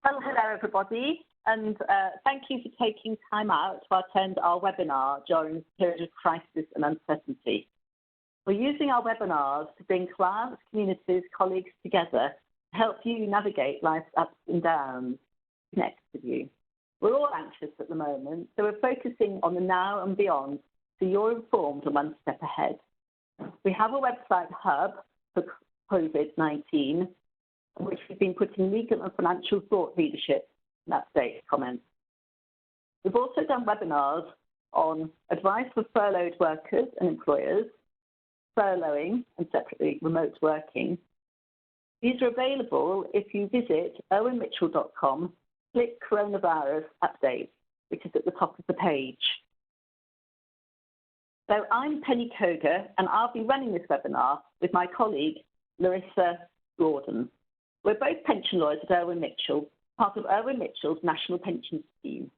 Well, hello everybody, and thank you for taking time out to attend our webinar during this period of crisis and uncertainty. We're using our webinars to bring clients, communities, colleagues together to help you navigate life's ups and downs, connect with you. We're all anxious at the moment, so we're focusing on the now and beyond so you're informed and one step ahead. We have a website hub for COVID-19, in which we've been putting legal and financial thought leadership in update comments. We've also done webinars on advice for furloughed workers and employers, furloughing and separately remote working. These are available if you visit owenmitchell.com, click coronavirus update, which is at the top of the page. So I'm Penny Koger, and I'll be running this webinar with my colleague, Larissa Gordon. We're both pension lawyers at Owen Mitchell, part of Owen Mitchell's National Pension Scheme.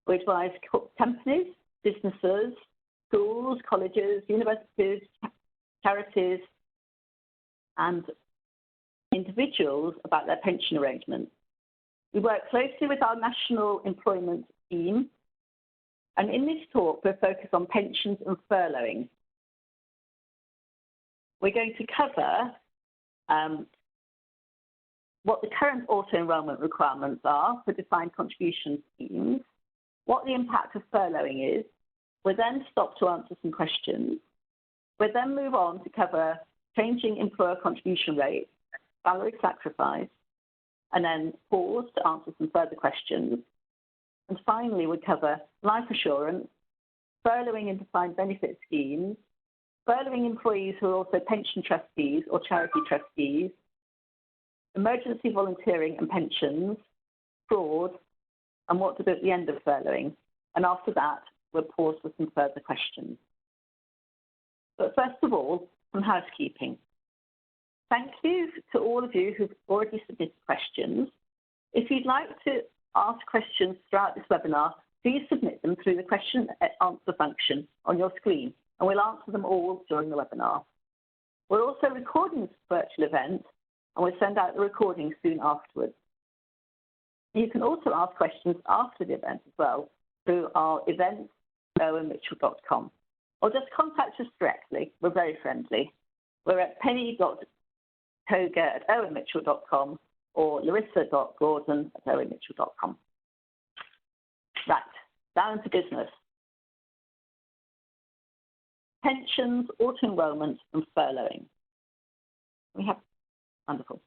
We advise companies, businesses, schools, colleges, universities, charities, and individuals about their pension arrangements. We work closely with our National Employment Scheme, and in this talk, we're focused on pensions and furloughing. We're going to cover what the current auto-enrolment requirements are for defined contribution schemes, what the impact of furloughing is. We'll then stop to answer some questions. We'll then move on to cover changing employer contribution rates, salary sacrifice, and then pause to answer some further questions. And finally, we'll cover life assurance, furloughing in defined benefit schemes, furloughing employees who are also pension trustees or charity trustees, emergency volunteering and pensions, fraud, and what to do at the end of furloughing. And after that, we'll pause for some further questions. But first of all, some housekeeping. Thank you to all of you who've already submitted questions. If you'd like to ask questions throughout this webinar, please submit them through the question and answer function on your screen, and we'll answer them all during the webinar. We're also recording this virtual event, and we'll send out the recording soon afterwards. You can also ask questions after the event as well through our events@owenmitchell.com, or just contact us directly. We're very friendly. We're at penny.koger@owenmitchell.com or larissa.gordon@owenmitchell.com. Right, down to business. Pensions, auto-enrolment and furloughing. We have wonderful.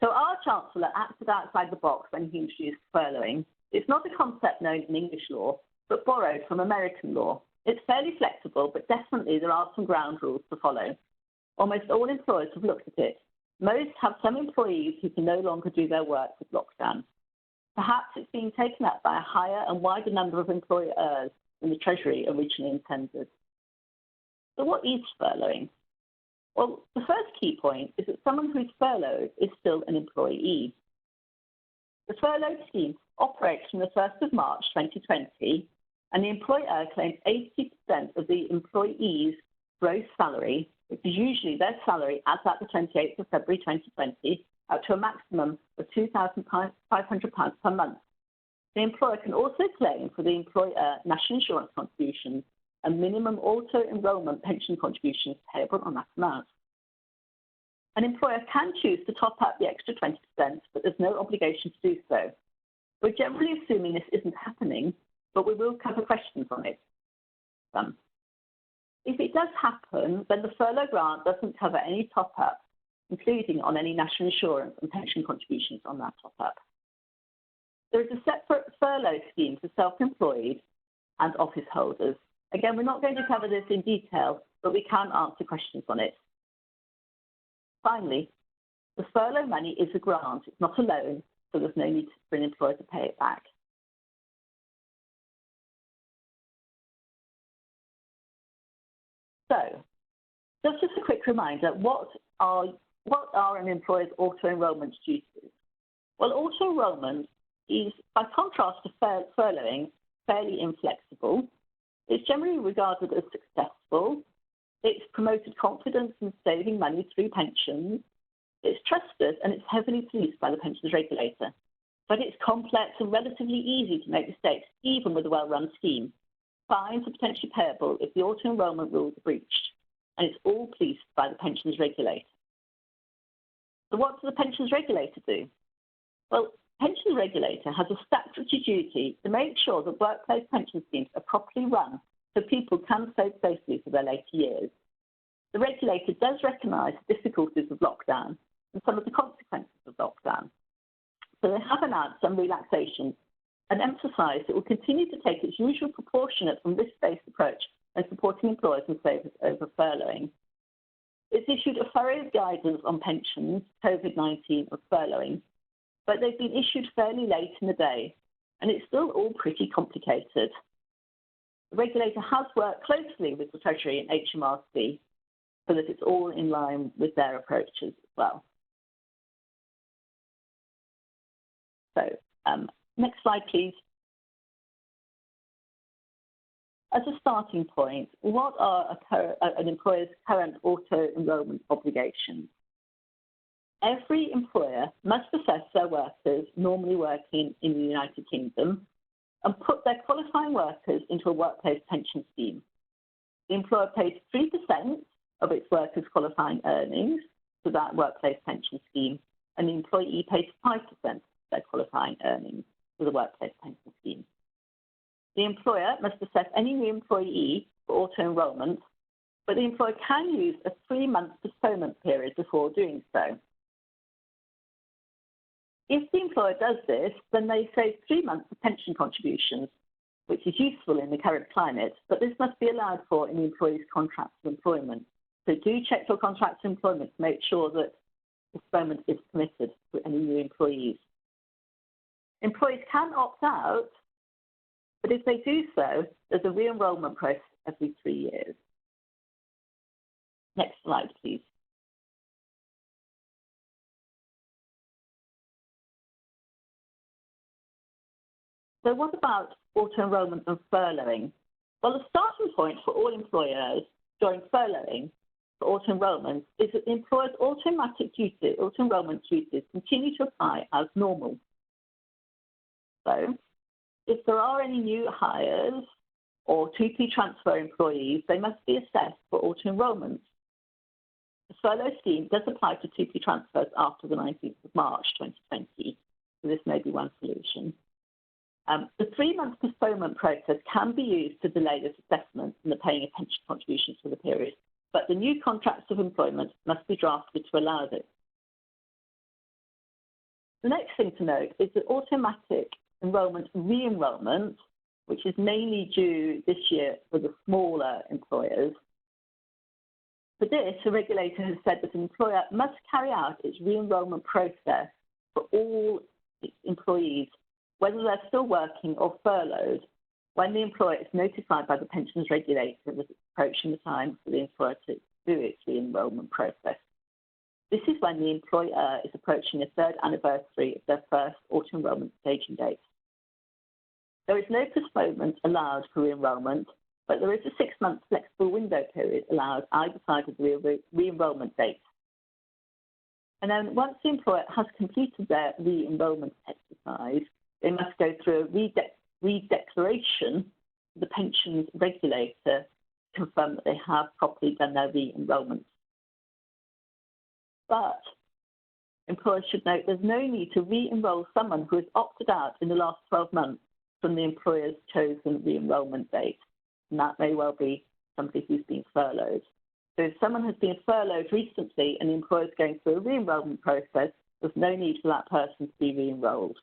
So our Chancellor acted outside the box when he introduced furloughing. It's not a concept known in English law, but borrowed from American law. It's fairly flexible, but definitely there are some ground rules to follow. Almost all employers have looked at it. Most have some employees who can no longer do their work with lockdown. Perhaps it's being taken up by a higher and wider number of employers than the Treasury originally intended. So what is furloughing? Well, the first key point is that someone who is furloughed is still an employee. The furlough scheme operates from the 1st of March 2020, and the employer claims 80% of the employee's gross salary, which is usually their salary as at the 28th of February 2020, up to a maximum of £2,500 per month. The employer can also claim for the employer national insurance contributions and minimum auto-enrolment pension contributions payable on that amount. An employer can choose to top up the extra 20%, but there's no obligation to do so. We're generally assuming this isn't happening, but we will cover questions on it. If it does happen, then the furlough grant doesn't cover any top-up, including on any national insurance and pension contributions on that top-up. There is a separate furlough scheme for self-employed and office holders. Again, we're not going to cover this in detail, but we can answer questions on it. Finally, the furlough money is a grant. It's not a loan, so there's no need for an employer to pay it back. So, just as a quick reminder, what are an employer's auto-enrolment duties? Well, auto-enrolment is, by contrast to furloughing, fairly inflexible. It's generally regarded as successful. It's promoted confidence in saving money through pensions. It's trusted and it's heavily policed by the pensions regulator. but it's complex and relatively easy to make mistakes, even with a well-run scheme. Fines are potentially payable if the auto-enrolment rules are breached, and it's all policed by the pensions regulator. So what does the pensions regulator do? Well, the pensions regulator has a statutory duty to make sure that workplace pension schemes are properly run so people can save safely for their later years. The regulator does recognise the difficulties of lockdown and some of the consequences of lockdown. So they have announced some relaxations and emphasised it will continue to take its usual proportionate and risk-based approach in supporting employers and savers over furloughing. It's issued a thorough guidance on pensions, COVID-19 or furloughing, but they've been issued fairly late in the day, and it's still all pretty complicated. The regulator has worked closely with the Treasury and HMRC so that it's all in line with their approaches as well. So, next slide, please. As a starting point, what are an employer's current auto-enrolment obligations? Every employer must assess their workers normally working in the United Kingdom and put their qualifying workers into a workplace pension scheme. The employer pays 3% of its workers' qualifying earnings to that workplace pension scheme, and the employee pays 5% of their qualifying earnings to the workplace pension scheme. The employer must assess any new employee for auto-enrolment, but the employer can use a 3-month postponement period before doing so. If the employer does this, then they save 3 months of pension contributions, which is useful in the current climate, but this must be allowed for in the employee's contract of employment. So do check your contract of employment to make sure that postponement is permitted to any new employees. Employees can opt out, but if they do so, there's a re-enrolment process every 3 years. Next slide, please. So what about auto-enrolment and furloughing? Well, the starting point for all employers during furloughing for auto-enrolment is that the employer's auto-enrolment duties continue to apply as normal. So if there are any new hires or 2P transfer employees, they must be assessed for auto-enrolment. The furlough scheme does apply to 2P transfers after the 19th of March 2020, so this may be one solution. The 3-month postponement process can be used to delay this assessment and the paying of pension contributions for the period, but the new contracts of employment must be drafted to allow this. The next thing to note is that automatic enrolment and re-enrolment, which is mainly due this year for the smaller employers. For this, the regulator has said that an employer must carry out its re-enrolment process for all its employees, whether they're still working or furloughed, when the employer is notified by the pensions regulator that it's approaching the time for the employer to do its re-enrolment process. This is when the employer is approaching the 3rd anniversary of their first auto-enrolment staging date. There is no postponement allowed for re-enrolment, but there is a 6-month flexible window period allowed either side of the re-enrolment date. And then once the employer has completed their re-enrolment exercise, they must go through a redeclaration to the pensions regulator to confirm that they have properly done their re-enrolment. But employers should note there's no need to re-enroll someone who has opted out in the last 12 months from the employer's chosen re-enrolment date. And that may well be somebody who's been furloughed. So if someone has been furloughed recently and the employer is going through a re-enrolment process, there's no need for that person to be re-enrolled.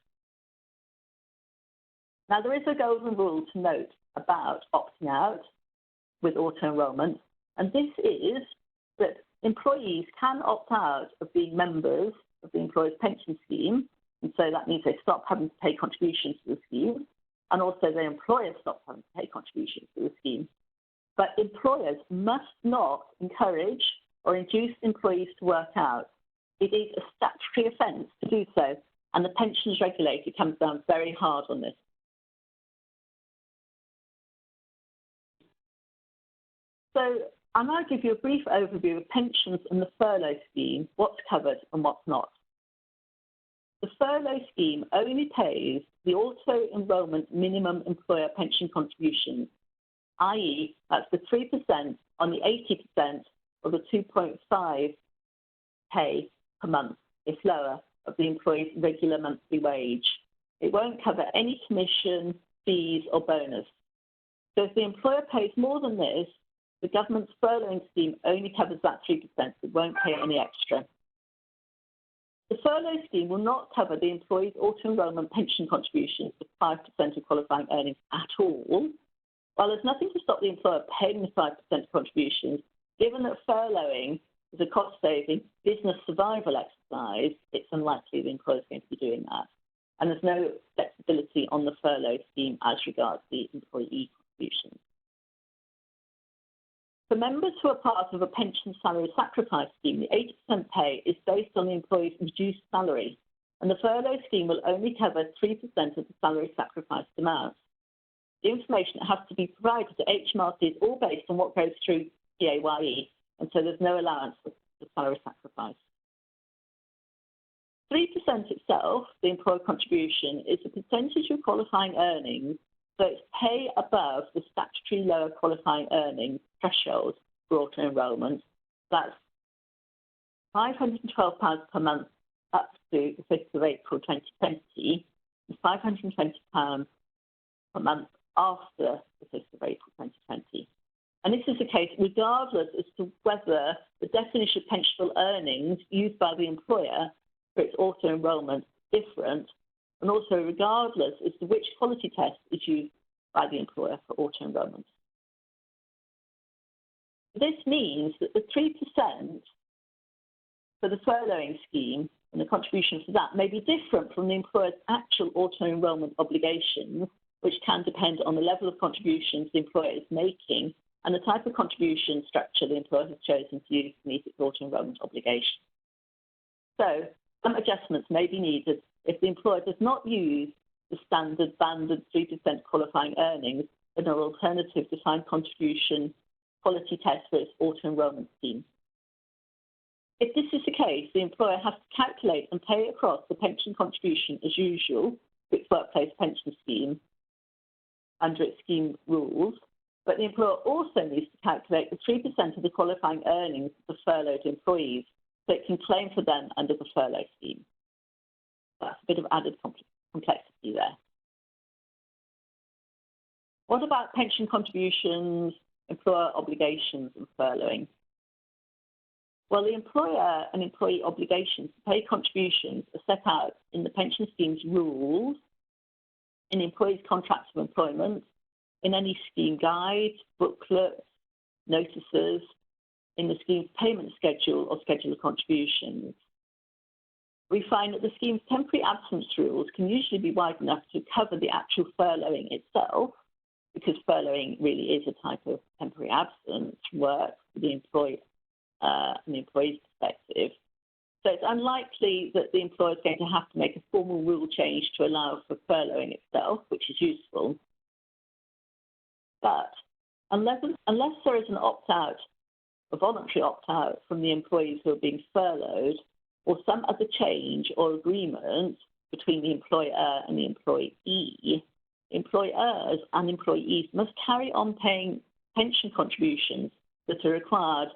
Now, there is a golden rule to note about opting out with auto-enrolment, and this is that employees can opt out of being members of the employer's pension scheme, and so that means they stop having to pay contributions to the scheme, and also their employer stops having to pay contributions to the scheme. But employers must not encourage or induce employees to work out. It is a statutory offence to do so, and the pensions regulator comes down very hard on this. So I'll now give you a brief overview of pensions and the furlough scheme, what's covered and what's not. The furlough scheme only pays the auto-enrolment minimum employer pension contributions, i.e. that's the 3% on the 80% of the 2.5 pay per month, if lower, of the employee's regular monthly wage. It won't cover any commission, fees, or bonus. So if the employer pays more than this, the government's furloughing scheme only covers that 3%. It won't pay any extra. The furlough scheme will not cover the employee's auto-enrolment pension contributions of 5% of qualifying earnings at all. While there's nothing to stop the employer paying the 5% contributions, given that furloughing is a cost-saving business survival exercise, it's unlikely the employer is going to be doing that. And there's no flexibility on the furlough scheme as regards the employee contributions. For members who are part of a pension salary sacrifice scheme, the 80% pay is based on the employee's reduced salary, and the furlough scheme will only cover 3% of the salary sacrificed amount. The information that has to be provided to HMRC is all based on what goes through PAYE, and so there's no allowance for the salary sacrifice. 3% itself, the employer contribution, is a percentage of qualifying earnings, so it's pay above the statutory lower qualifying earnings threshold for auto-enrolment. That's £512 per month up to the 5th of April 2020, and £520 per month after the 5th of April 2020. And this is the case regardless as to whether the definition of pensionable earnings used by the employer for its auto-enrolment is different, and also regardless as to which quality test is used by the employer for auto-enrolment. This means that the 3% for the furloughing scheme and the contribution for that may be different from the employer's actual auto-enrolment obligations, which can depend on the level of contributions the employer is making and the type of contribution structure the employer has chosen to use to meet its auto-enrolment obligation. So some adjustments may be needed if the employer does not use the standard banded 3% qualifying earnings in an alternative defined contribution quality test for its auto-enrolment scheme. If this is the case, the employer has to calculate and pay across the pension contribution as usual to its workplace pension scheme under its scheme rules, but the employer also needs to calculate the 3% of the qualifying earnings of the furloughed employees so it can claim for them under the furlough scheme. That's a bit of added complexity there. What about pension contributions, employer obligations and furloughing? Well, the employer and employee obligations to pay contributions are set out in the pension scheme's rules, in the employee's contracts of employment, in any scheme guide, booklets, notices, in the scheme's payment schedule or schedule of contributions. We find that the scheme's temporary absence rules can usually be wide enough to cover the actual furloughing itself, because furloughing really is a type of temporary absence from work for the employee and the employee's perspective. So it's unlikely that the employer is going to have to make a formal rule change to allow for furloughing itself, which is useful. But unless there is an opt-out, a voluntary opt-out from the employees who are being furloughed, or some other change or agreement between the employer and the employee, employers and employees must carry on paying pension contributions that are required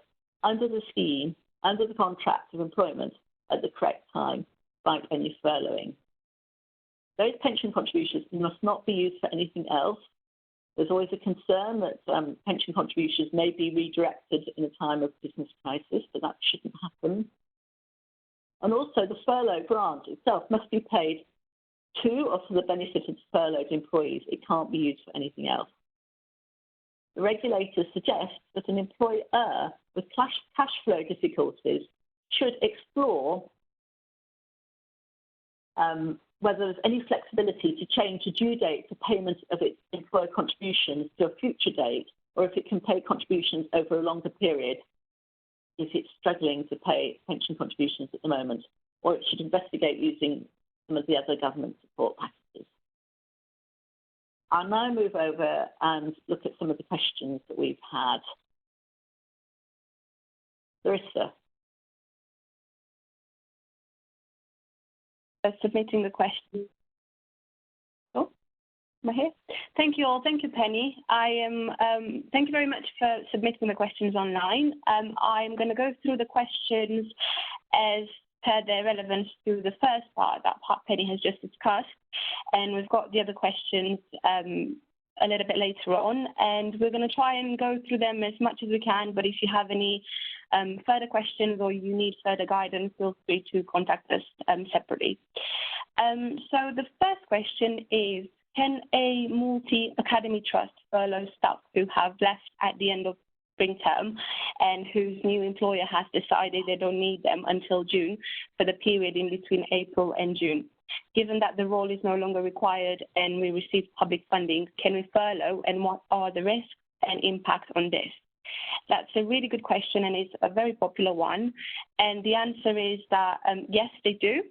under the scheme, under the contract of employment at the correct time, despite any furloughing. Those pension contributions must not be used for anything else. There's always a concern that pension contributions may be redirected in a time of business crisis, but that shouldn't happen. And also the furlough grant itself must be paid to or for the benefit of furloughed employees. It can't be used for anything else. The regulator suggests that an employer with cash flow difficulties should explore whether there's any flexibility to change the due date for payment of its employer contributions to a future date, or if it can pay contributions over a longer period if it's struggling to pay pension contributions at the moment, or it should investigate using some of the other government support packages. I'll now move over and look at some of the questions that we've had. Larissa. for submitting the questions. Oh, am I here? Thank you all. Thank you, Penny. Thank you very much for submitting the questions online. I'm going to go through the questions as per their relevance to the first part, that part Penny has just discussed. And we've got the other questions a little bit later on. And we're going to try and go through them as much as we can. But if you have any further questions or you need further guidance, feel free to contact us separately. So the first question is, can a multi-academy trust furlough staff who have left at the end of spring term and whose new employer has decided they don't need them until June for the period in between April and June? Given that the role is no longer required and we receive public funding, can we furlough, and what are the risks and impact on this? That's a really good question, and it's a very popular one. And the answer is that yes, they do.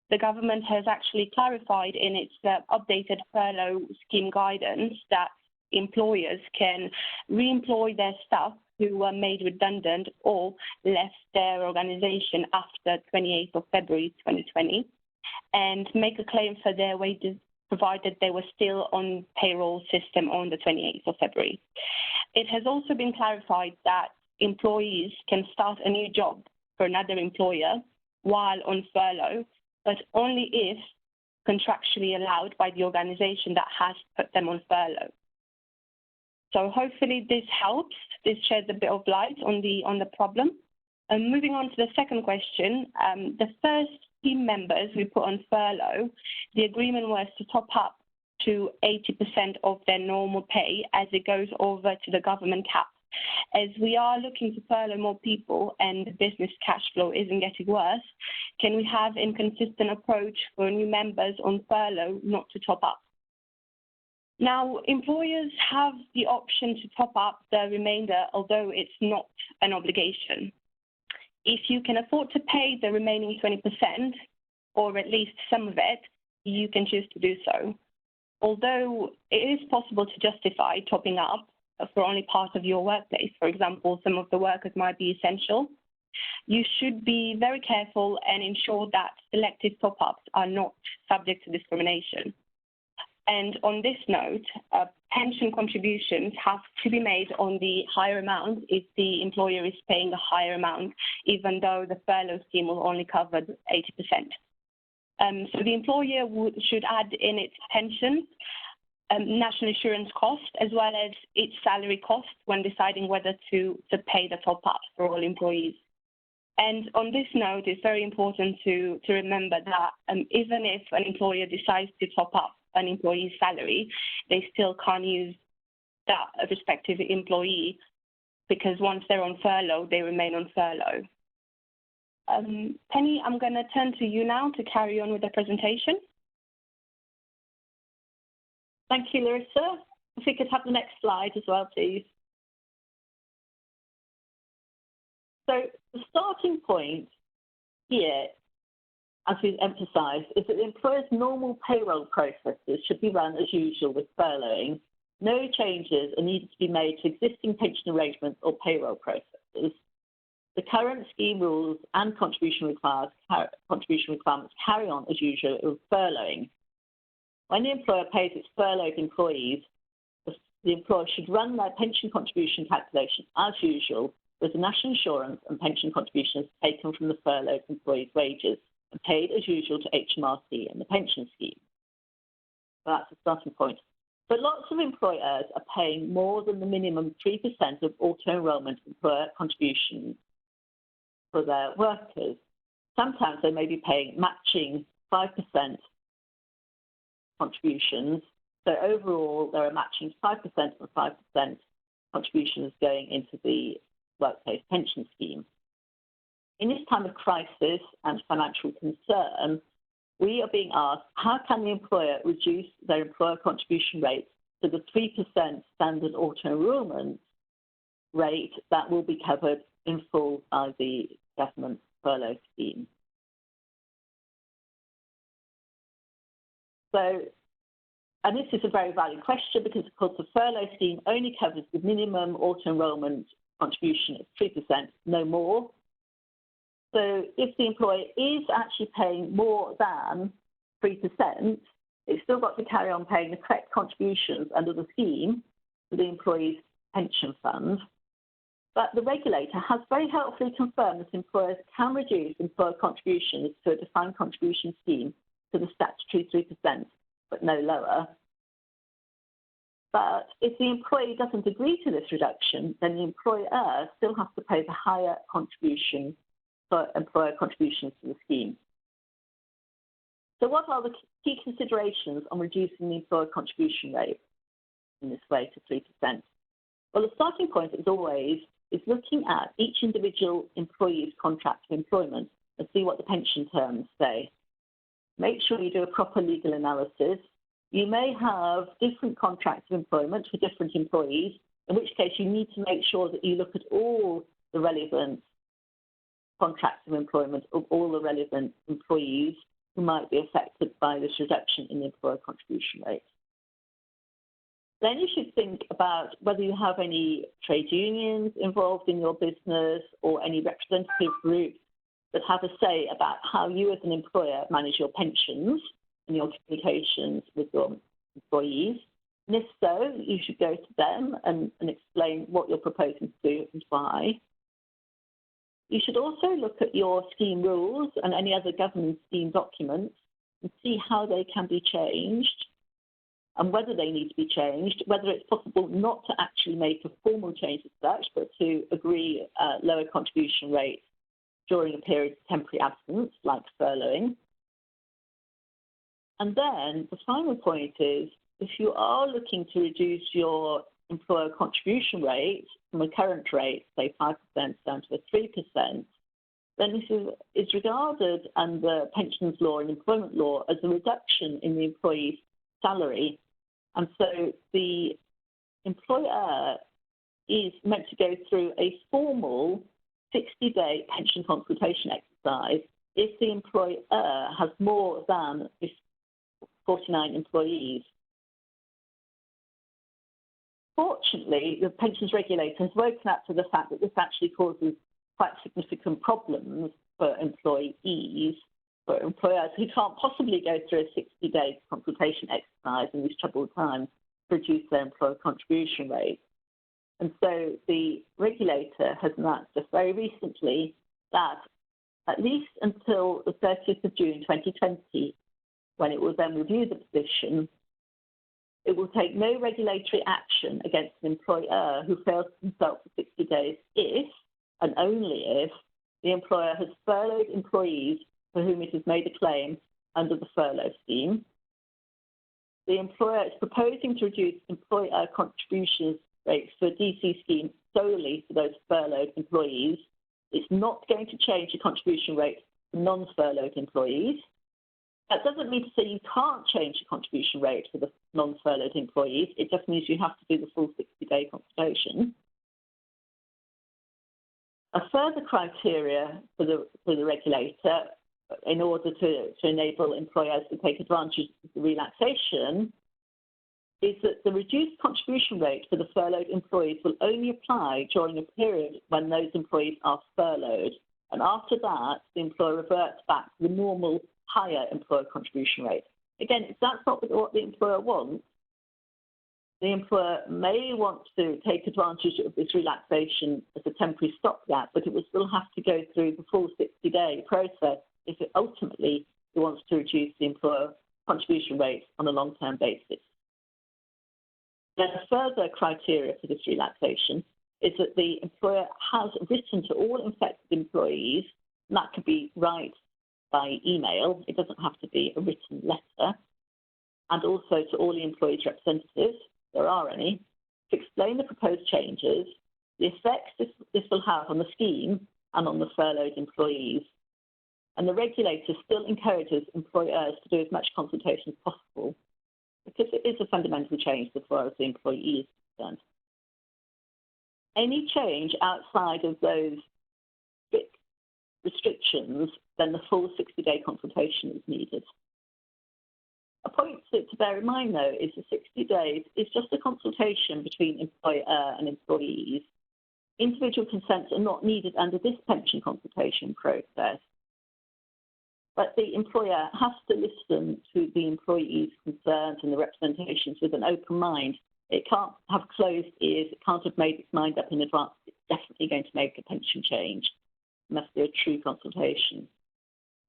The government has actually clarified in its updated furlough scheme guidance that employers can re-employ their staff who were made redundant or left their organization after 28th of February 2020 and make a claim for their wages provided they were still on payroll system on the 28th of February. It has also been clarified that employees can start a new job for another employer while on furlough, but only if contractually allowed by the organization that has put them on furlough. So hopefully this helps. This sheds a bit of light on the problem. And moving on to the second question, the first team members we put on furlough, the agreement was to top up to 80% of their normal pay as it goes over to the government cap. As we are looking to furlough more people and the business cash flow isn't getting worse, can we have a consistent approach for new members on furlough not to top up? Now, employers have the option to top up the remainder, although it's not an obligation. If you can afford to pay the remaining 20%, or at least some of it, you can choose to do so. Although it is possible to justify topping up for only part of your workplace, for example, some of the workers might be essential, you should be very careful and ensure that selective top-ups are not subject to discrimination. And on this note, pension contributions have to be made on the higher amount if the employer is paying a higher amount, even though the furlough scheme will only cover 80%. So the employer should add in its pension, national insurance cost, as well as its salary cost when deciding whether to pay the top-up for all employees. And on this note, it's very important to remember that even if an employer decides to top up an employee's salary, they still can't use that respective employee because once they're on furlough, they remain on furlough. Penny, I'm going to turn to you now to carry on with the presentation. Thank you, Larissa. If we could have the next slide as well, please. So the starting point here, as we've emphasised, is that the employer's normal payroll processes should be run as usual with furloughing. No changes are needed to be made to existing pension arrangements or payroll processes. The current scheme rules and contribution requirements carry on as usual with furloughing. When the employer pays its furloughed employees, the employer should run their pension contribution calculation as usual, with the national insurance and pension contributions taken from the furloughed employees' wages and paid as usual to HMRC and the pension scheme. So that's the starting point. But lots of employers are paying more than the minimum 3% of auto-enrolment employer contributions for their workers. Sometimes they may be paying matching 5% contributions. So overall, there are matching 5% and 5% contributions going into the workplace pension scheme. In this time of crisis and financial concern, we are being asked, how can the employer reduce their employer contribution rate to the 3% standard auto-enrolment rate that will be covered in full by the government furlough scheme? So, and this is a very valid question because, of course, the furlough scheme only covers the minimum auto-enrolment contribution of 3%, no more. So if the employer is actually paying more than 3%, it's still got to carry on paying the correct contributions under the scheme to the employee's pension fund. But the regulator has very helpfully confirmed that employers can reduce employer contributions to a defined contribution scheme to the statutory 3%, but no lower. But if the employee doesn't agree to this reduction, then the employer still has to pay the higher contribution for employer contributions to the scheme. So what are the key considerations on reducing the employer contribution rate in this way to 3%? Well, the starting point, as always, is looking at each individual employee's contract of employment and see what the pension terms say. Make sure you do a proper legal analysis. You may have different contracts of employment for different employees, in which case you need to make sure that you look at all the relevant contracts of employment of all the relevant employees who might be affected by this reduction in the employer contribution rate. Then you should think about whether you have any trade unions involved in your business or any representative groups that have a say about how you as an employer manage your pensions and your communications with your employees. And if so, you should go to them and explain what you're proposing to do and why. You should also look at your scheme rules and any other government scheme documents and see how they can be changed and whether they need to be changed, whether it's possible not to actually make a formal change as such, but to agree lower contribution rates during a period of temporary absence, like furloughing. And then the final point is, if you are looking to reduce your employer contribution rate from a current rate, say 5% down to a 3%, then this is regarded under pensions law and employment law as a reduction in the employee's salary. And so the employer is meant to go through a formal 60-day pension consultation exercise if the employer has more than 49 employees. Fortunately, the pensions regulator has woken up to the fact that this actually causes quite significant problems for employees, for employers who can't possibly go through a 60-day consultation exercise in these troubled times to reduce their employer contribution rate. And so the regulator has announced just very recently that at least until the 30th of June 2020, when it will then review the position, it will take no regulatory action against an employer who fails to consult for 60 days if, and only if, the employer has furloughed employees for whom it has made a claim under the furlough scheme. The employer is proposing to reduce employer contributions rates for a DC scheme solely for those furloughed employees. It's not going to change the contribution rate for non-furloughed employees. That doesn't mean to say you can't change the contribution rate for the non-furloughed employees. It just means you have to do the full 60-day consultation. A further criteria for the regulator in order to enable employers to take advantage of the relaxation is that the reduced contribution rate for the furloughed employees will only apply during a period when those employees are furloughed. And after that, the employer reverts back to the normal higher employer contribution rate. Again, if that's not what the employer wants, the employer may want to take advantage of this relaxation as a temporary stopgap, but it will still have to go through the full 60-day process if it ultimately wants to reduce the employer contribution rate on a long-term basis. Then a further criteria for this relaxation is that the employer has written to all infected employees, and that could be right by email, it doesn't have to be a written letter, and also to all the employees' representatives, if there are any, to explain the proposed changes, the effects this will have on the scheme and on the furloughed employees. And the regulator still encourages employers to do as much consultation as possible because it is a fundamental change as far as the employee is concerned. Any change outside of those strict restrictions, then the full 60-day consultation is needed. A point to bear in mind, though, is the 60 days is just a consultation between employer and employees. Individual consents are not needed under this pension consultation process. But the employer has to listen to the employees' concerns and the representations with an open mind. It can't have closed ears. It can't have made its mind up in advance. It's definitely going to make a pension change. It must be a true consultation.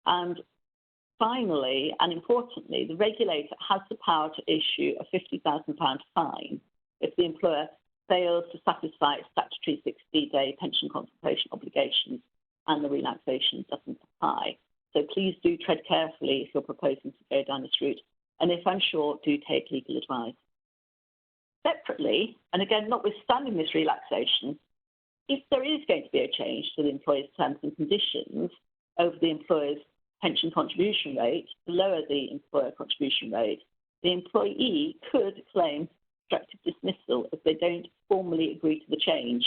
And finally, and importantly, the regulator has the power to issue a £50,000 fine if the employer fails to satisfy its statutory 60-day pension consultation obligations and the relaxation doesn't apply. So please do tread carefully if you're proposing to go down this route. And if unsure, do take legal advice. Separately, and again, notwithstanding this relaxation, if there is going to be a change to the employer's terms and conditions over the employer's pension contribution rate, to lower the employer contribution rate, the employee could claim constructive dismissal if they don't formally agree to the change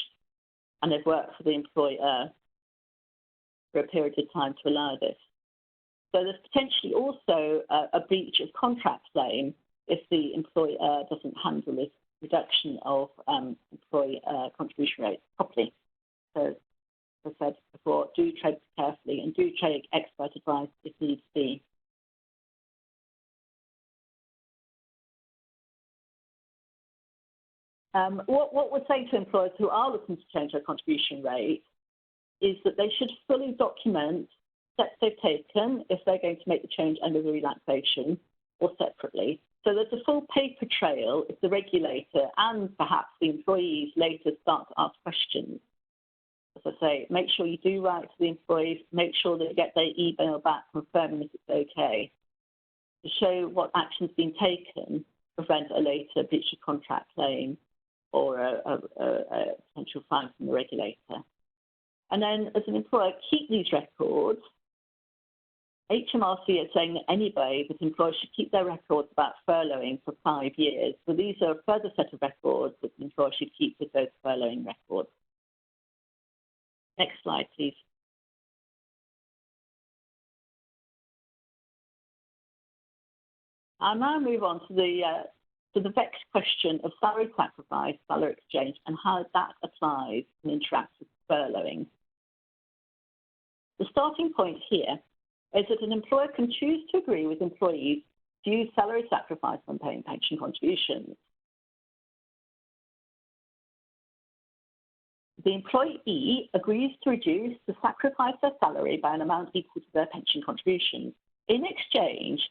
and they've worked for the employer for a period of time to allow this. So there's potentially also a breach of contract claim if the employer doesn't handle this reduction of employee contribution rates properly. So, as I said before, do tread carefully and do take expert advice if needs be. What we're saying to employers who are looking to change their contribution rate is that they should fully document steps they've taken if they're going to make the change under the relaxation or separately. So there's a full paper trail if the regulator and perhaps the employees later start to ask questions. As I say, make sure you do write to the employees, make sure that you get their email back confirming that it's okay, to show what action's been taken to prevent a later breach of contract claim or a potential fine from the regulator. And then as an employer, keep these records. HMRC is saying that anyway that employers should keep their records about furloughing for 5 years. So these are a further set of records that the employer should keep with those furloughing records. Next slide, please. I'll now move on to the vexed question of salary sacrifice, salary exchange, and how that applies and interacts with furloughing. The starting point here is that an employer can choose to agree with employees to use salary sacrifice when paying pension contributions. The employee agrees to reduce the sacrifice their salary by an amount equal to their pension contributions. In exchange,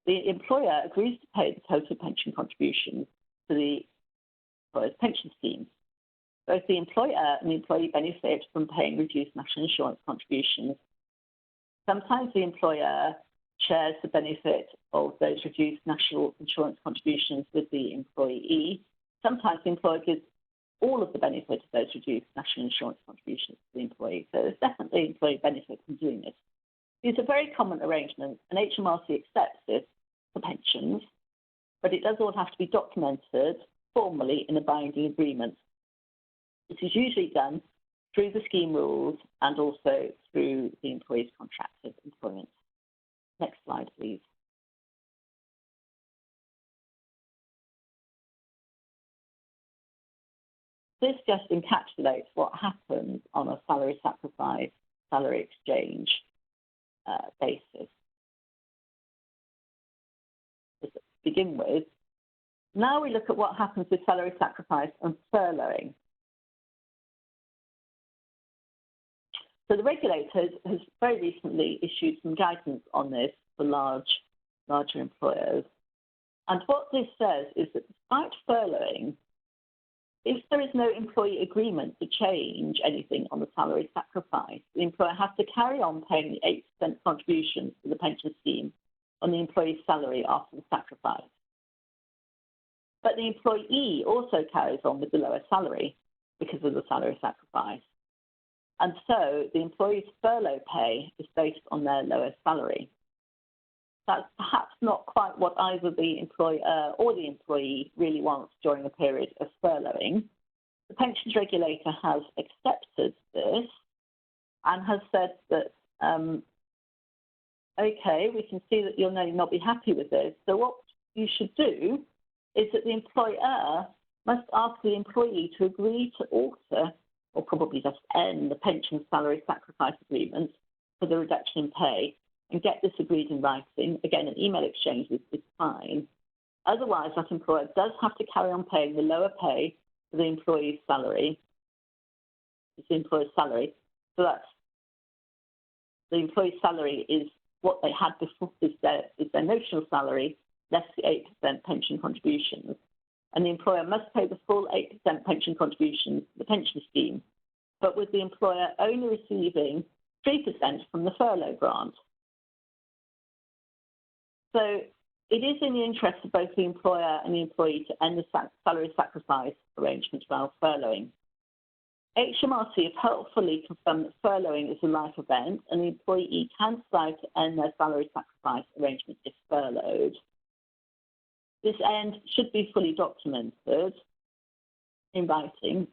the employer agrees to pay the total pension contributions to the employer's pension scheme. Both the employer and the employee benefit from paying reduced national insurance contributions. Sometimes the employer shares the benefit of those reduced national insurance contributions with the employee. Sometimes the employer gives all of the benefit of those reduced national insurance contributions to the employee. So there's definitely employee benefit from doing this. These are very common arrangements, and HMRC accepts this for pensions, but it does all have to be documented formally in a binding agreement. This is usually done through the scheme rules and also through the employee's contract of employment. Next slide, please. This just encapsulates what happens on a salary sacrifice, salary exchange basis. To begin with, now we look at what happens with salary sacrifice and furloughing. So the regulator has very recently issued some guidance on this for larger employers. And what this says is that despite furloughing, if there is no employee agreement to change anything on the salary sacrifice, the employer has to carry on paying the 8% contribution to the pension scheme on the employee's salary after the sacrifice. But the employee also carries on with the lower salary because of the salary sacrifice. And so the employee's furlough pay is based on their lower salary. That's perhaps not quite what either the employer or the employee really wants during a period of furloughing. The pensions regulator has accepted this and has said that, okay, we can see that you'll not be happy with this. So what you should do is that the employer must ask the employee to agree to alter or probably just end the pension salary sacrifice agreement for the reduction in pay and get this agreed in writing. Again, an email exchange is fine. Otherwise, that employer does have to carry on paying the lower pay for the employee's salary. It's the employer's salary. So that's the employee's salary is what they had before, is their notional salary, less the 8% pension contributions. And the employer must pay the full 8% pension contributions to the pension scheme, but with the employer only receiving 3% from the furlough grant. So it is in the interest of both the employer and the employee to end the salary sacrifice arrangement while furloughing. HMRC have helpfully confirmed that furloughing is a life event and the employee can decide to end their salary sacrifice arrangement if furloughed. This end should be fully documented in writing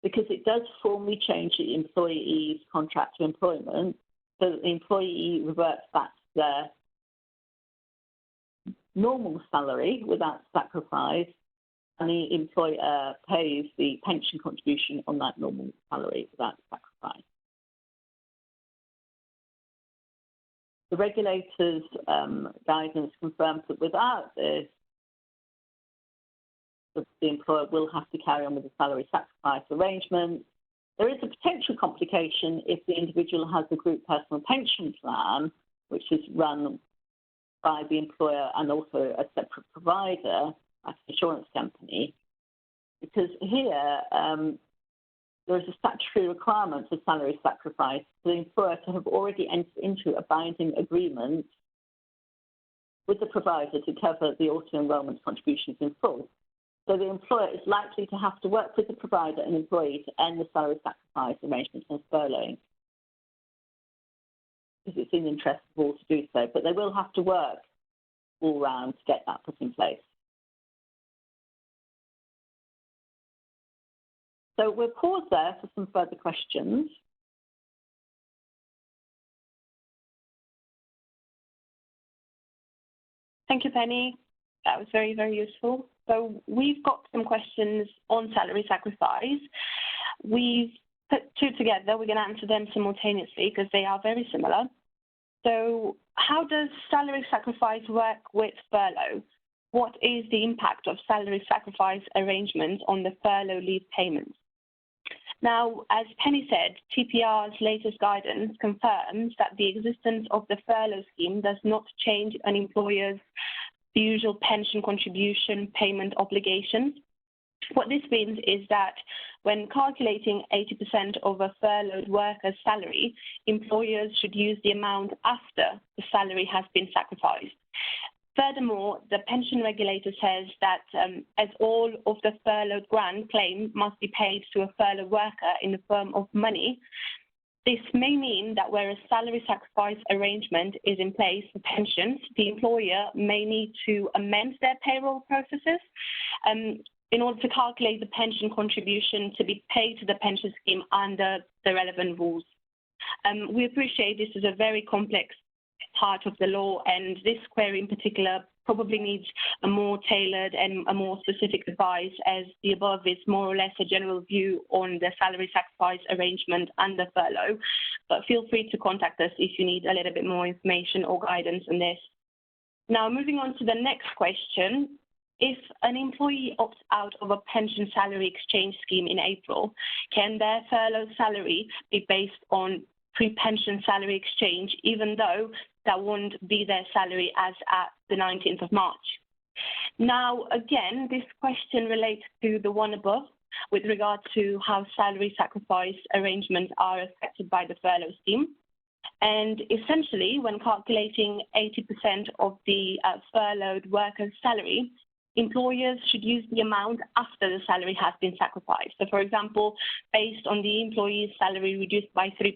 because it does formally change the employee's contract to employment so that the employee reverts back to their normal salary without sacrifice, and the employer pays the pension contribution on that normal salary without sacrifice. The regulator's guidance confirms that without this, the employer will have to carry on with the salary sacrifice arrangement. There is a potential complication if the individual has a group personal pension plan, which is run by the employer and also a separate provider, like an insurance company, because here there is a statutory requirement for salary sacrifice for the employer to have already entered into a binding agreement with the provider to cover the auto-enrolment contributions in full. So the employer is likely to have to work with the provider and employee to end the salary sacrifice arrangement and furloughing, because it's in the interest of all to do so, but they will have to work all round to get that put in place. So we'll pause there for some further questions. Thank you, Penny. That was very, very useful. So we've got some questions on salary sacrifice. We've put two together. We're going to answer them simultaneously because they are very similar. So how does salary sacrifice work with furlough? What is the impact of salary sacrifice arrangements on the furlough leave payments? Now, as Penny said, TPR's latest guidance confirms that the existence of the furlough scheme does not change an employer's usual pension contribution payment obligations. What this means is that when calculating 80% of a furloughed worker's salary, employers should use the amount after the salary has been sacrificed. Furthermore, the pension regulator says that as all of the furloughed grant claim must be paid to a furloughed worker in the form of money, this may mean that where a salary sacrifice arrangement is in place for pensions, the employer may need to amend their payroll processes in order to calculate the pension contribution to be paid to the pension scheme under the relevant rules. We appreciate this is a very complex part of the law, and this query in particular probably needs a more tailored and a more specific advice, as the above is more or less a general view on the salary sacrifice arrangement and the furlough. But feel free to contact us if you need a little bit more information or guidance on this. Now, moving on to the next question. If an employee opts out of a pension salary exchange scheme in April, can their furlough salary be based on pre-pension salary exchange, even though that won't be their salary as at the 19th of March? Now, again, this question relates to the one above with regard to how salary sacrifice arrangements are affected by the furlough scheme. And essentially, when calculating 80% of the furloughed worker's salary, employers should use the amount after the salary has been sacrificed. So, for example, based on the employee's salary reduced by 3%.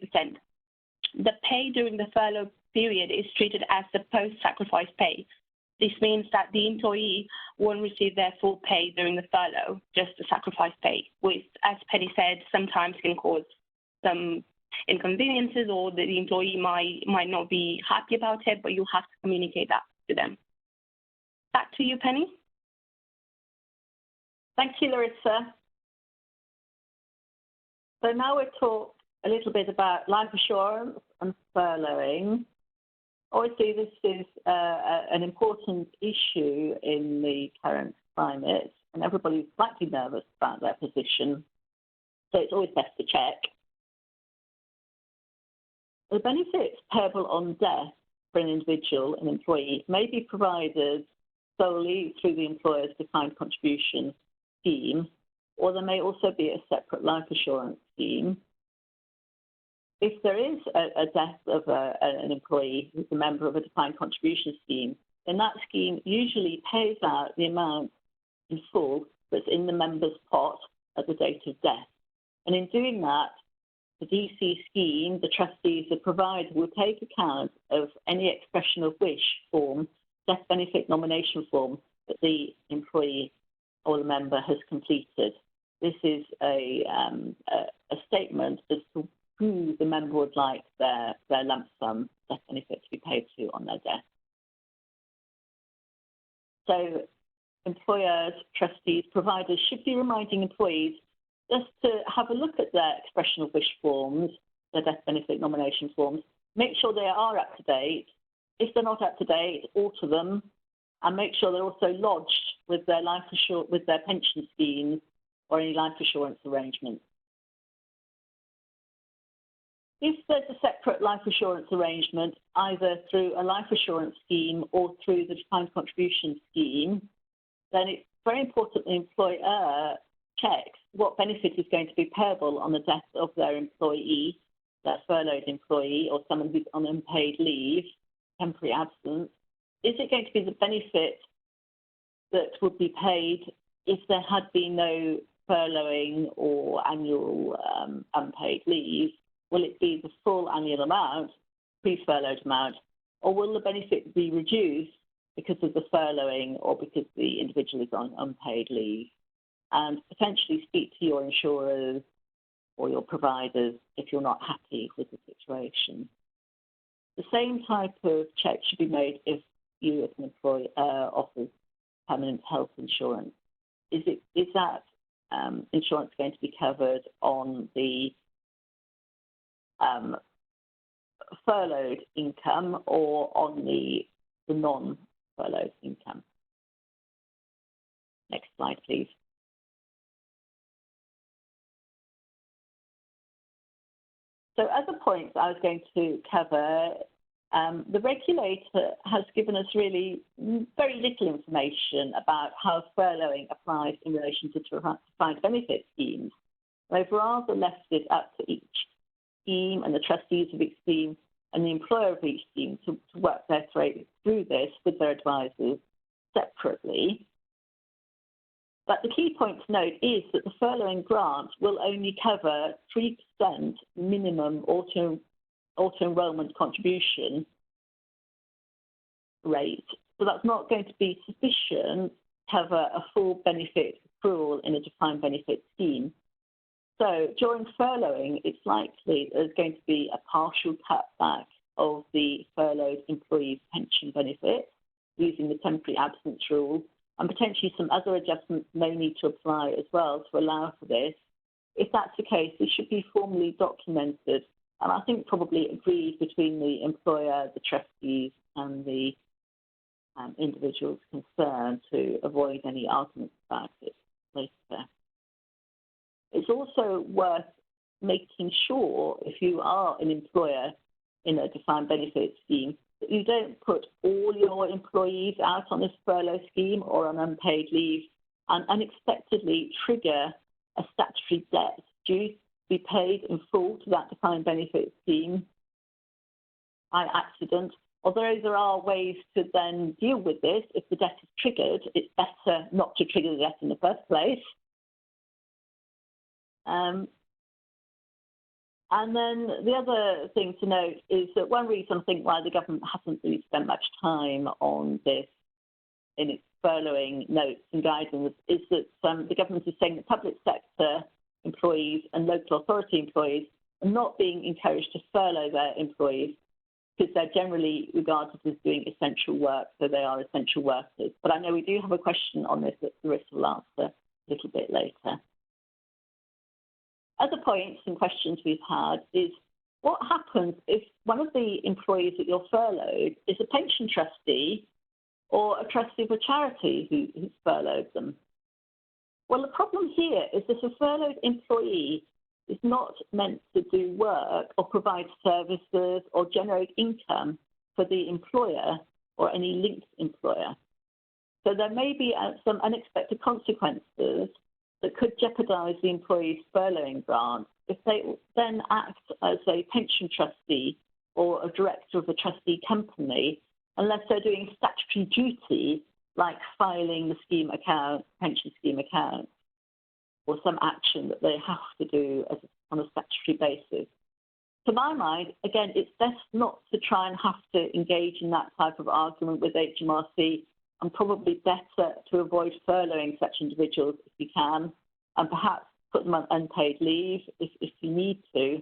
The pay during the furlough period is treated as the post-sacrifice pay. This means that the employee won't receive their full pay during the furlough, just the sacrifice pay, which, as Penny said, sometimes can cause some inconveniences, or the employee might not be happy about it, but you have to communicate that to them. Back to you, Penny. Thank you, Larissa. So now we'll talk a little bit about life assurance and furloughing. Obviously, this is an important issue in the current climate, and everybody's slightly nervous about their position, so it's always best to check. The benefits payable on death for an individual, an employee, may be provided solely through the employer's defined contribution scheme, or there may also be a separate life assurance scheme. If there is a death of an employee who's a member of a defined contribution scheme, then that scheme usually pays out the amount in full that's in the member's pot at the date of death. And in doing that, the DC scheme, the trustees, the provider will take account of any expression of wish form, death benefit nomination form that the employee or the member has completed. This is a statement as to who the member would like their lump sum death benefit to be paid to on their death. So employers, trustees, providers should be reminding employees just to have a look at their expression of wish forms, their death benefit nomination forms, make sure they are up to date. If they're not up to date, alter them, and make sure they're also lodged with their with their pension schemes or any life assurance arrangements. If there's a separate life assurance arrangement, either through a life assurance scheme or through the defined contribution scheme, then it's very important the employer checks what benefit is going to be payable on the death of their employee, their furloughed employee, or someone who's on unpaid leave, temporary absence. Is it going to be the benefit that would be paid if there had been no furloughing or annual unpaid leave? Will it be the full annual amount, pre-furloughed amount, or will the benefit be reduced because of the furloughing or because the individual is on unpaid leave? And potentially speak to your insurers or your providers if you're not happy with the situation. The same type of check should be made if you as an employer offers permanent health insurance. Is that insurance going to be covered on the furloughed income or on the non-furloughed income? Next slide, please. So other points I was going to cover, the regulator has given us really very little information about how furloughing applies in relation to defined benefit schemes. They've rather left it up to each scheme and the trustees of each scheme and the employer of each scheme to work their way through this with their advisors separately. But the key point to note is that the furloughing grant will only cover 3% minimum auto-enrolment contribution rate. So that's not going to be sufficient to cover a full benefit accrual in a defined benefit scheme. So during furloughing, it's likely there's going to be a partial cutback of the furloughed employee's pension benefit using the temporary absence rule, and potentially some other adjustments may need to apply as well to allow for this. If that's the case, it should be formally documented, and I think probably agreed between the employer, the trustees, and the individuals concerned to avoid any arguments about it later. It's also worth making sure, if you are an employer in a defined benefit scheme, that you don't put all your employees out on this furlough scheme or on unpaid leave and unexpectedly trigger a statutory debt due to be paid in full to that defined benefit scheme by accident. Although there are ways to then deal with this, if the debt is triggered, it's better not to trigger the debt in the first place. And then the other thing to note is that one reason I think why the government hasn't really spent much time on this in its furloughing notes and guidance is that the government is saying that public sector employees and local authority employees are not being encouraged to furlough their employees because they're generally regarded as doing essential work, so they are essential workers. But I know we do have a question on this that Larissa will answer a little bit later. Other points and questions we've had is what happens if one of the employees that you're furloughed is a pension trustee or a trustee of a charity who's furloughed them? Well, the problem here is that a furloughed employee is not meant to do work or provide services or generate income for the employer or any linked employer. So there may be some unexpected consequences that could jeopardize the employee's furloughing grant if they then act as a pension trustee or a director of a trustee company, unless they're doing statutory duty like filing the scheme account, pension scheme account, or some action that they have to do on a statutory basis. To my mind, again, it's best not to try and have to engage in that type of argument with HMRC, and probably better to avoid furloughing such individuals if you can, and perhaps put them on unpaid leave if you need to.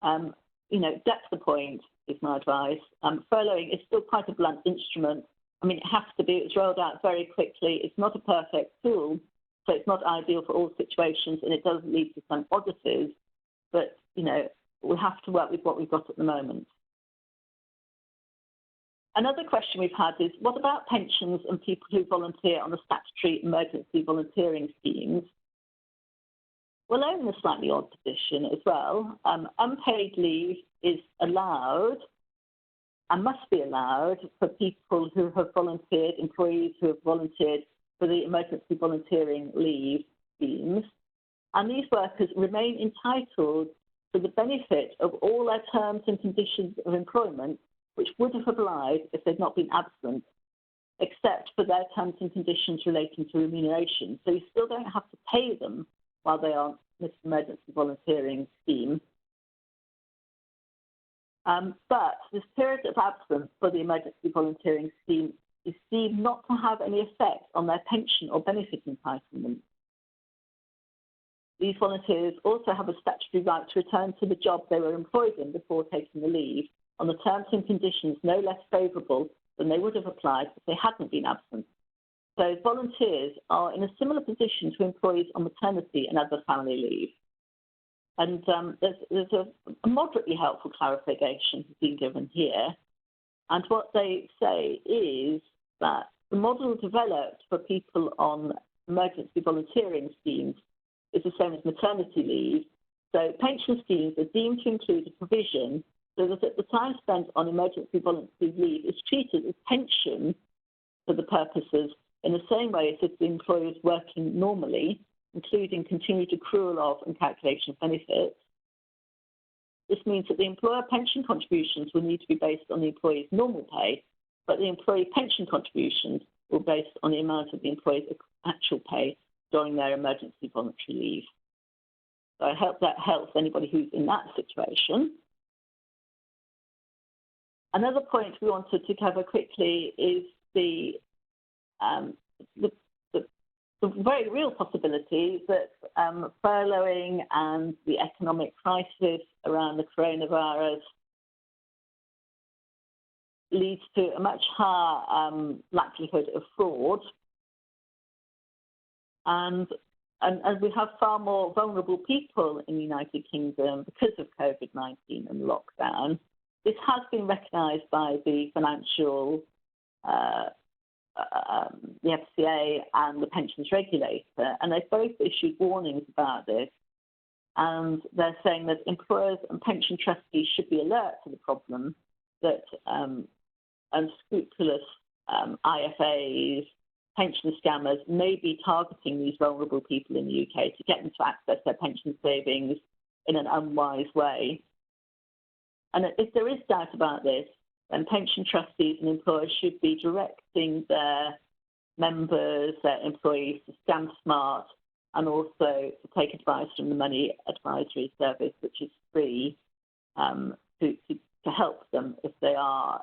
That's the point, is my advice. Furloughing is still quite a blunt instrument. I mean, it has to be. It's rolled out very quickly. It's not a perfect tool, so it's not ideal for all situations, and it does lead to some oddities. But, we have to work with what we've got at the moment. Another question we've had is, what about pensions and people who volunteer on the statutory emergency volunteering schemes? Well, they're in a slightly odd position as well. Unpaid leave is allowed and must be allowed for people who have volunteered, employees who have volunteered for the emergency volunteering leave schemes. And these workers remain entitled to the benefit of all their terms and conditions of employment, which would have applied if they'd not been absent, except for their terms and conditions relating to remuneration. So you still don't have to pay them while they are on this emergency volunteering scheme. But this period of absence for the emergency volunteering scheme is deemed not to have any effect on their pension or benefit entitlement. These volunteers also have a statutory right to return to the job they were employed in before taking the leave on the terms and conditions no less favourable than they would have applied if they hadn't been absent. So volunteers are in a similar position to employees on maternity and other family leave. And there's a moderately helpful clarification being given here. And what they say is that the model developed for people on emergency volunteering schemes is the same as maternity leave. So pension schemes are deemed to include a provision so that at the time spent on emergency voluntary leave is treated as pension for the purposes in the same way as if the employer is working normally, including continued accrual of and calculation of benefits. This means that the employer pension contributions will need to be based on the employee's normal pay, but the employee pension contributions will be based on the amount of the employee's actual pay during their emergency voluntary leave. So I hope that helps anybody who's in that situation. Another point we wanted to cover quickly is the very real possibility that furloughing and the economic crisis around the coronavirus leads to a much higher likelihood of fraud. And we have far more vulnerable people in the United Kingdom because of COVID-19 and lockdown. This has been recognised by the financial, the FCA and the pensions regulator, and they've both issued warnings about this. And they're saying that employers and pension trustees should be alert to the problem that unscrupulous IFAs, pension scammers may be targeting these vulnerable people in the UK to get them to access their pension savings in an unwise way. And if there is doubt about this, then pension trustees and employers should be directing their members, their employees to Scam Smart, and also to take advice from the Money Advisory Service, which is free, to help them if they are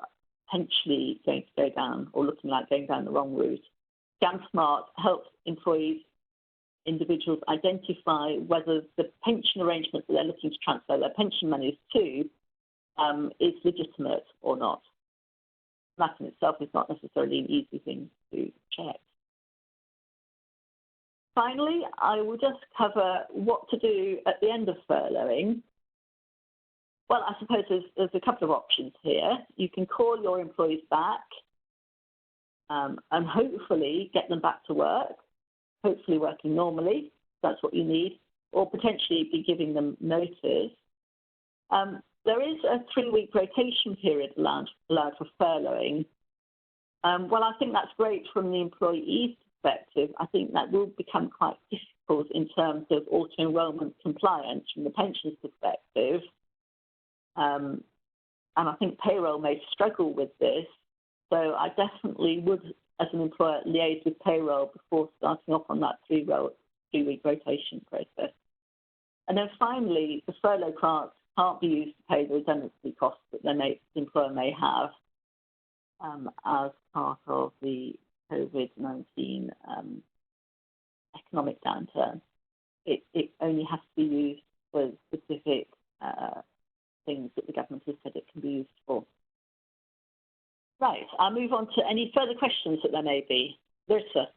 potentially going to go down or looking like going down the wrong route. Scam Smart helps individuals identify whether the pension arrangement that they're looking to transfer their pension monies to is legitimate or not. That in itself is not necessarily an easy thing to check. Finally, I will just cover what to do at the end of furloughing. Well, I suppose there's a couple of options here. You can call your employees back and hopefully get them back to work, hopefully working normally, if that's what you need, or potentially be giving them notice. There is a 3-week rotation period allowed for furloughing. Well, I think that's great from the employee's perspective. I think that will become quite difficult in terms of auto-enrolment compliance from the pensions perspective. And I think payroll may struggle with this. So I definitely would, as an employer, liaise with payroll before starting off on that 3-week rotation process. And then finally, the furlough grant can't be used to pay the redundancy costs that the employer may have as part of the COVID-19 economic downturn. It only has to be used for specific things that the government has said it can be used for. Right, I'll move on to any further questions that there may be. Larissa.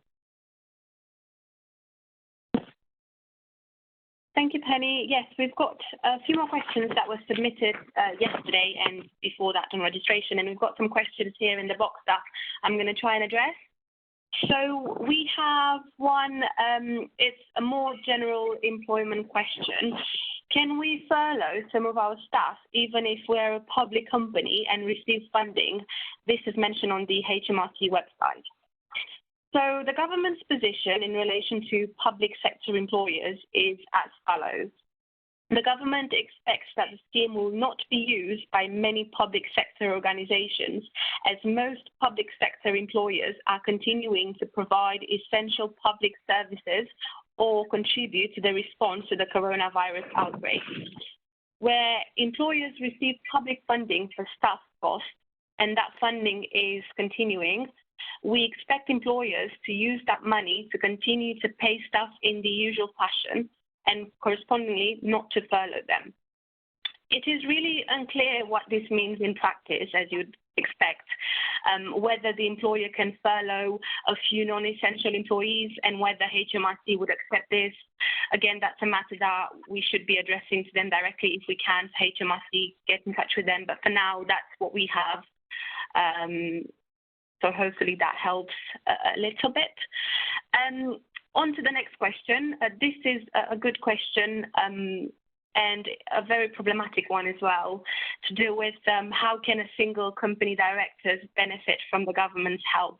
Thank you, Penny. Yes, we've got a few more questions that were submitted yesterday and before that on registration, and we've got some questions here in the box that I'm going to try and address. So we have one, it's a more general employment question. Can we furlough some of our staff even if we're a public company and receive funding? This is mentioned on the HMRC website. So the government's position in relation to public sector employers is as follows. The government expects that the scheme will not be used by many public sector organizations, as most public sector employers are continuing to provide essential public services or contribute to the response to the coronavirus outbreak. Where employers receive public funding for staff costs and that funding is continuing, we expect employers to use that money to continue to pay staff in the usual fashion and correspondingly not to furlough them. It is really unclear what this means in practice, as you'd expect, whether the employer can furlough a few non-essential employees and whether HMRC would accept this. Again, that's a matter that we should be addressing to them directly if we can. HMRC, get in touch with them. But for now, that's what we have. So hopefully that helps a little bit. On to the next question. This is a good question and a very problematic one as well, to do with how can a single company director benefit from the government's help.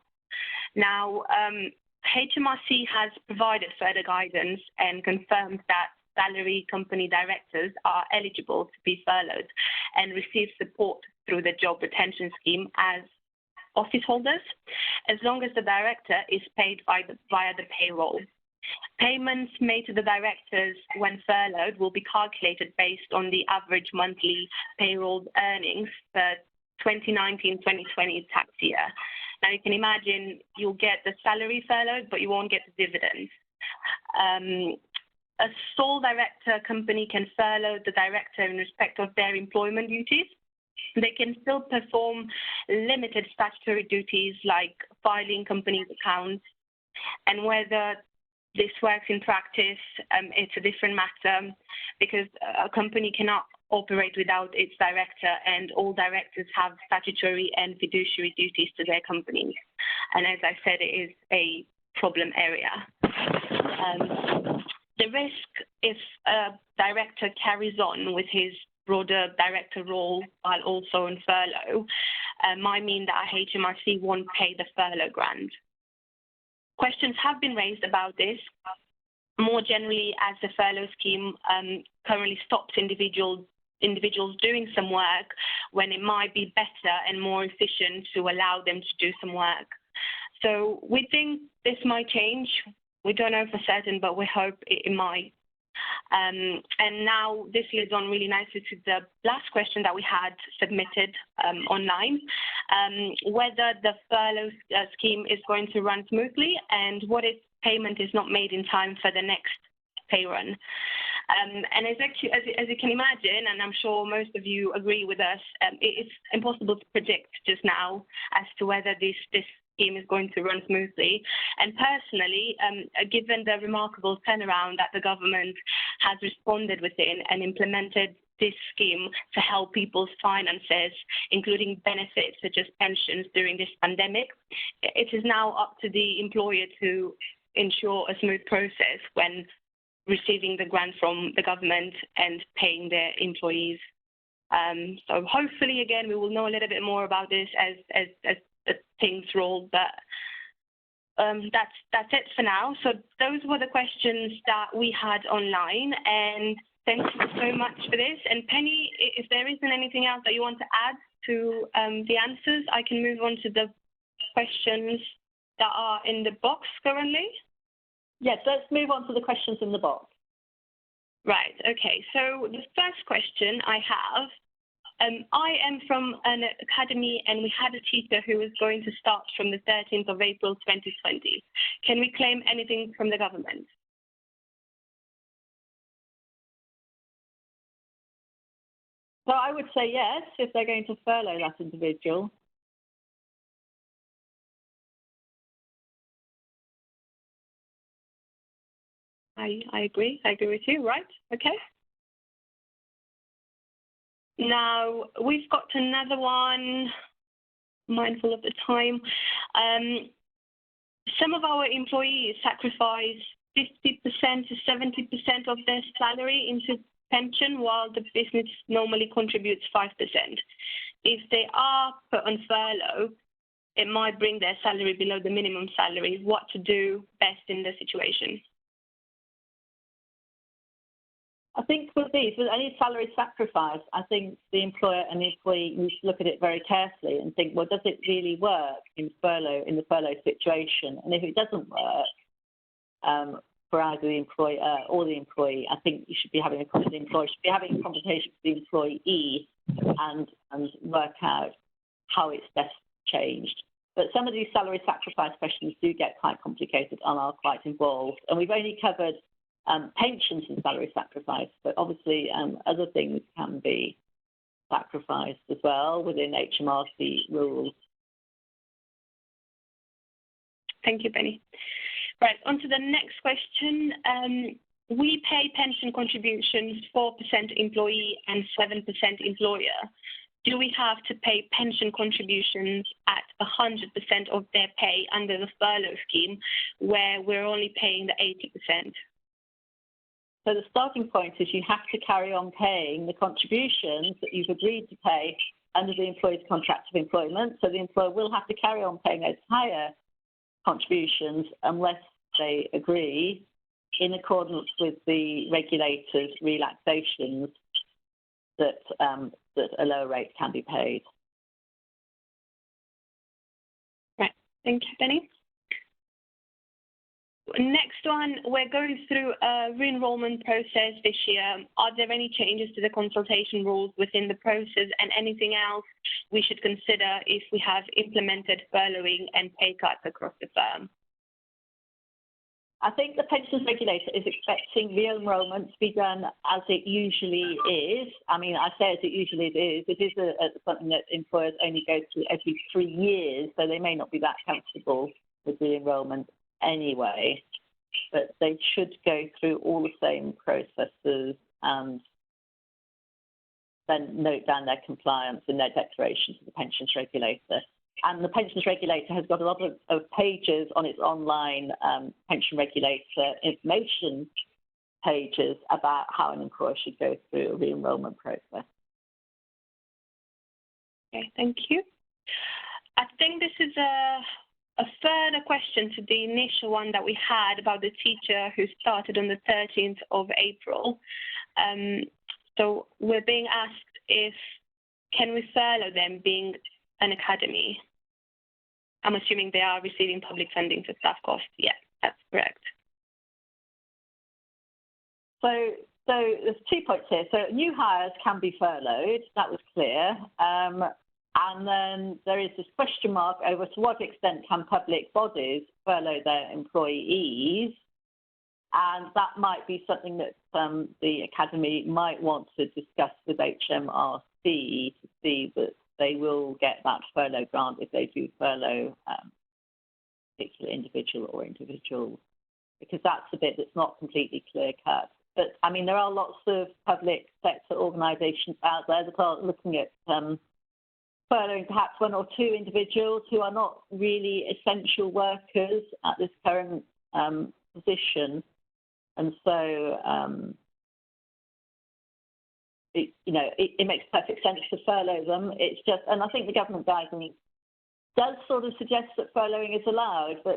Now, HMRC has provided further guidance and confirmed that salary company directors are eligible to be furloughed and receive support through the job retention scheme as office holders, as long as the director is paid via the payroll. Payments made to the directors when furloughed will be calculated based on the average monthly payroll earnings for 2019-2020 tax year. Now you can imagine you'll get the salary furloughed, but you won't get the dividends. A sole director company can furlough the director in respect of their employment duties. They can still perform limited statutory duties like filing company's accounts, and whether this works in practice, it's a different matter because a company cannot operate without its director, and all directors have statutory and fiduciary duties to their companies. And as I said, it is a problem area. The risk if a director carries on with his broader director role while also on furlough might mean that HMRC won't pay the furlough grant. Questions have been raised about this. More generally, as the furlough scheme currently stops individuals doing some work when it might be better and more efficient to allow them to do some work. So we think this might change. We don't know for certain, but we hope it might. And now this leads on really nicely to the last question that we had submitted online, whether the furlough scheme is going to run smoothly and what if payment is not made in time for the next pay run. And as you can imagine, and I'm sure most of you agree with us, it's impossible to predict just now as to whether this scheme is going to run smoothly. And personally, given the remarkable turnaround that the government has responded within and implemented this scheme to help people's finances, including benefits such as pensions during this pandemic. It is now up to the employer to ensure a smooth process when receiving the grant from the government and paying their employees. So hopefully, again, we will know a little bit more about this as things roll, but that's it for now. So those were the questions that we had online, and thank you so much for this. And Penny, if there isn't anything else that you want to add to the answers, I can move on to the questions that are in the box currently. Yes, let's move on to the questions in the box. Right, okay. So the first question I have, I am from an academy and we had a teacher who was going to start from the 13th of April 2020. Can we claim anything from the government? So I would say yes, if they're going to furlough that individual. I agree. I agree with you. Right. Okay. Now we've got another one. Mindful of the time. Some of our employees sacrifice 50% to 70% of their salary into pension, while the business normally contributes 5%. If they are put on furlough, it might bring their salary below the minimum salary. What to do best in the situation? I think with any salary sacrifice, I think the employer and the employee need to look at it very carefully and think, well, does it really work in the furlough situation? And if it doesn't work for either the employer or the employee, I think you should be having a conversation with the employee and work out how it's best changed. But some of these salary sacrifice questions do get quite complicated and are quite involved. And we've only covered pensions and salary sacrifice, but obviously other things can be sacrificed as well within HMRC rules. Thank you, Penny. Right, on to the next question. We pay pension contributions 4% employee and 7% employer. Do we have to pay pension contributions at 100% of their pay under the furlough scheme, where we're only paying the 80%? So the starting point is you have to carry on paying the contributions that you've agreed to pay under the employer's contract of employment. So the employer will have to carry on paying those higher contributions unless they agree in accordance with the regulator's relaxations that a lower rate can be paid. Right. Thank you, Penny. Next one, we're going through a re-enrollment process this year. Are there any changes to the consultation rules within the process, and anything else we should consider if we have implemented furloughing and pay cuts across the firm? I think the pensions regulator is expecting re-enrollment to be done as it usually is. I mean, I say as it usually is. It is something that employers only go through every 3 years, so they may not be that comfortable with re-enrollment anyway, but they should go through all the same processes and then note down their compliance in their declaration to the pensions regulator. And the pensions regulator has got a lot of pages on its online pension regulator information pages about how an employer should go through a re-enrollment process. Okay, thank you. I think this is a further question to the initial one that we had about the teacher who started on the 13th of April. So we're being asked if, can we furlough them being an academy? I'm assuming they are receiving public funding for staff costs. Yeah, that's correct. So there's 2 points here. So new hires can be furloughed. That was clear. And then there is this question mark over to what extent can public bodies furlough their employees? And that might be something that the Academy might want to discuss with HMRC to see that they will get that furlough grant if they do furlough a particular individual or individuals, because that's a bit that's not completely clear cut But I mean, there are lots of public sector organisations out there that are looking at furloughing perhaps one or two individuals who are not really essential workers at this current position, and so it makes perfect sense to furlough them. It's just, and I think the government guidance does sort of suggest that furloughing is allowed, but